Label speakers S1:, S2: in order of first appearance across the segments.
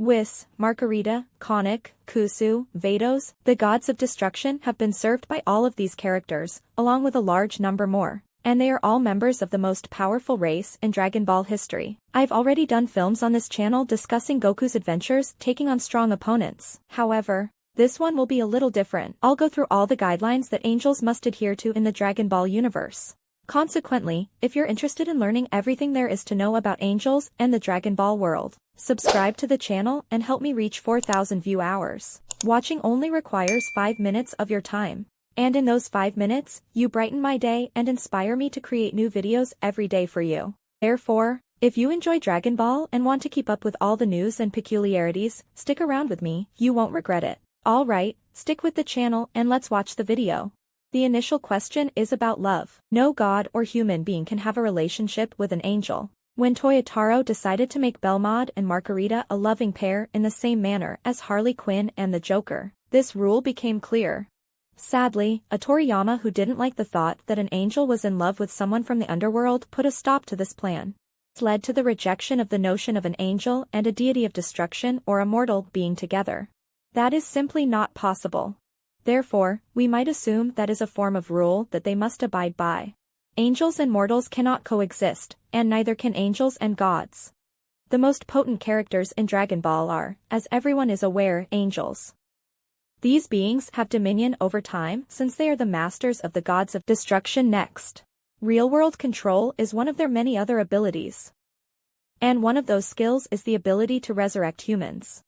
S1: Whis, Margarita, Konik, Kusu, Vados, the gods of destruction have been served by all of these characters, along with a large number more. And they are all members of the most powerful race in Dragon Ball history. I've already done films on this channel discussing Goku's adventures taking on strong opponents. However, this one will be a little different. I'll go through all the guidelines that angels must adhere to in the Dragon Ball universe. Consequently, if you're interested in learning everything there is to know about angels and the Dragon Ball world, subscribe to the channel and help me reach 4,000 view hours. Watching only requires 5 minutes of your time. And in those 5 minutes, you brighten my day and inspire me to create new videos every day for you. Therefore, if you enjoy Dragon Ball and want to keep up with all the news and peculiarities, stick around with me, you won't regret it. Alright, stick with the channel and let's watch the video. The initial question is about love. No god or human being can have a relationship with an angel. When Toyotaro decided to make Belmod and Margarita a loving pair in the same manner as Harley Quinn and the Joker, this rule became clear. Sadly, a Toriyama who didn't like the thought that an angel was in love with someone from the underworld put a stop to this plan. This led to the rejection of the notion of an angel and a deity of destruction or a mortal being together. That is simply not possible. Therefore, we might assume that is a form of rule that they must abide by. Angels and mortals cannot coexist, and neither can angels and gods. The most potent characters in Dragon Ball are, as everyone is aware, angels. These beings have dominion over time since they are the masters of the gods of destruction next. Real-world control is one of their many other abilities. And one of those skills is the ability to resurrect humans.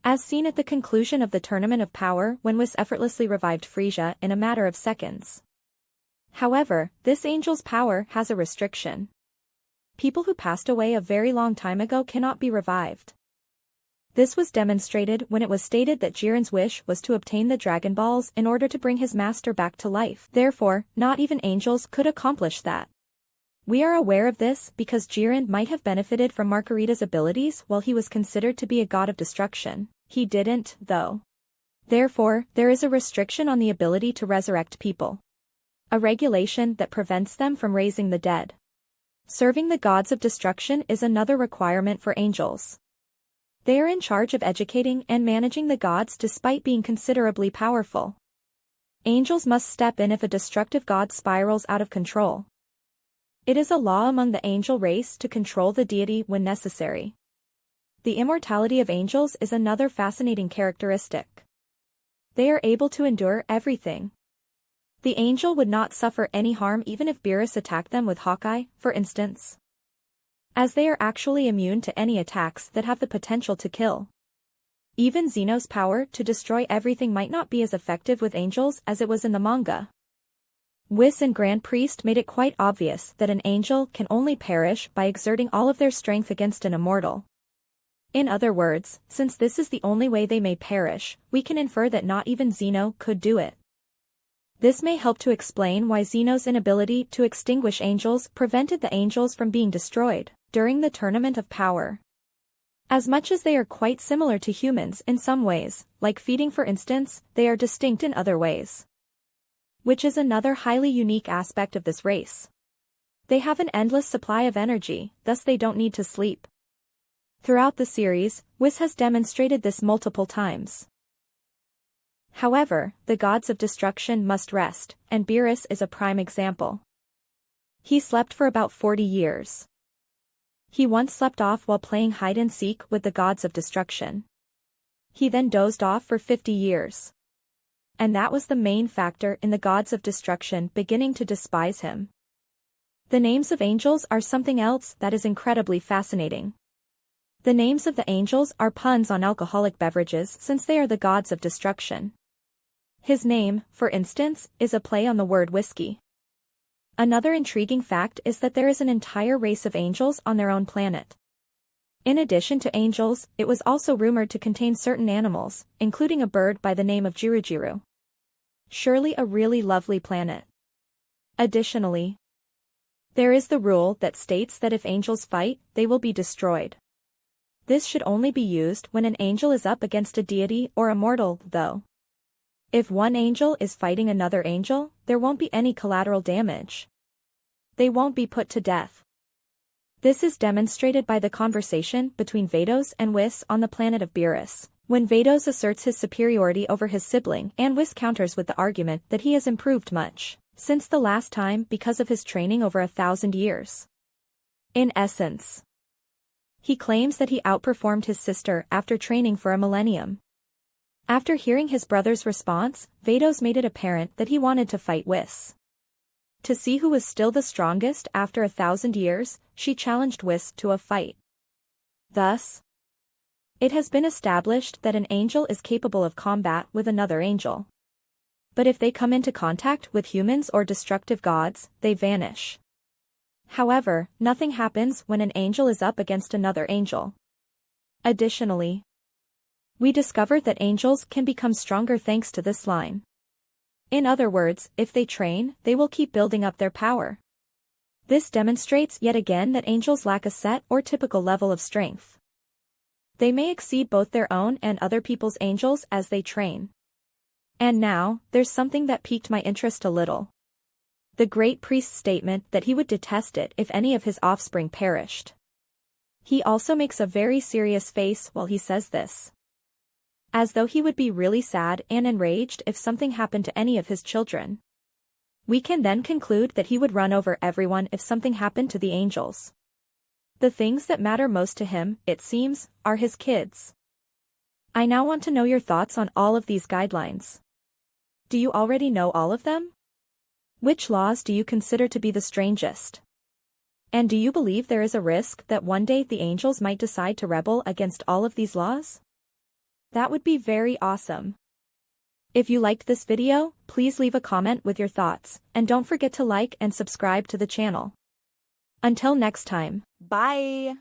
S1: As seen at the conclusion of the Tournament of Power when Whis effortlessly revived Frieza in a matter of seconds. However, this angel's power has a restriction. People who passed away a very long time ago cannot be revived. This was demonstrated when it was stated that Jiren's wish was to obtain the Dragon Balls in order to bring his master back to life. Therefore, not even angels could accomplish that. We are aware of this because Jiren might have benefited from Margarita's abilities while he was considered to be a god of destruction. He didn't, though. Therefore, there is a restriction on the ability to resurrect people. A regulation that prevents them from raising the dead. Serving the gods of destruction is another requirement for angels. They are in charge of educating and managing the gods despite being considerably powerful. Angels must step in if a destructive god spirals out of control. It is a law among the angel race to control the deity when necessary. The immortality of angels is another fascinating characteristic. They are able to endure everything. The angel would not suffer any harm even if Beerus attacked them with Hawkeye, for instance, as they are actually immune to any attacks that have the potential to kill. Even Zeno's power to destroy everything might not be as effective with angels as it was in the manga. Whis and Grand Priest made it quite obvious that an angel can only perish by exerting all of their strength against an immortal. In other words, since this is the only way they may perish, we can infer that not even Zeno could do it. This may help to explain why Zeno's inability to extinguish angels prevented the angels from being destroyed during the Tournament of Power. As much as they are quite similar to humans in some ways, like feeding for instance, they are distinct in other ways. Which is another highly unique aspect of this race. They have an endless supply of energy, thus they don't need to sleep. Throughout the series, Whis has demonstrated this multiple times. However, the gods of destruction must rest, and Beerus is a prime example. He slept for about 40 years. He once slept off while playing hide-and-seek with the gods of destruction. He then dozed off for 50 years. And that was the main factor in the gods of destruction beginning to despise him. The names of angels are something else that is incredibly fascinating. The names of the angels are puns on alcoholic beverages since they are the gods of destruction. His name, for instance, is a play on the word whiskey. Another intriguing fact is that there is an entire race of angels on their own planet. In addition to angels, it was also rumored to contain certain animals, including a bird by the name of Jirujiru. Surely a really lovely planet. Additionally, there is the rule that states that if angels fight, they will be destroyed. This should only be used when an angel is up against a deity or a mortal, though. If one angel is fighting another angel, there won't be any collateral damage. They won't be put to death. This is demonstrated by the conversation between Vados and Whis on the planet of Beerus, when Vados asserts his superiority over his sibling and Whis counters with the argument that he has improved much since the last time because of his training over 1,000 years. In essence, he claims that he outperformed his sister after training for a millennium. After hearing his brother's response, Vados made it apparent that he wanted to fight Whis. To see who was still the strongest after 1,000 years, she challenged Whis to a fight. Thus, it has been established that an angel is capable of combat with another angel. But if they come into contact with humans or destructive gods, they vanish. However, nothing happens when an angel is up against another angel. Additionally, we discovered that angels can become stronger thanks to this line. In other words, if they train, they will keep building up their power. This demonstrates yet again that angels lack a set or typical level of strength. They may exceed both their own and other people's angels as they train. And now, there's something that piqued my interest a little. The great priest's statement that he would detest it if any of his offspring perished. He also makes a very serious face while he says this, as though he would be really sad and enraged if something happened to any of his children. We can then conclude that he would run over everyone if something happened to the angels. The things that matter most to him, it seems, are his kids. I now want to know your thoughts on all of these guidelines. Do you already know all of them? Which laws do you consider to be the strangest? And do you believe there is a risk that one day the angels might decide to rebel against all of these laws? That would be very awesome. If you liked this video, please leave a comment with your thoughts, and don't forget to like and subscribe to the channel. Until next time.
S2: Bye!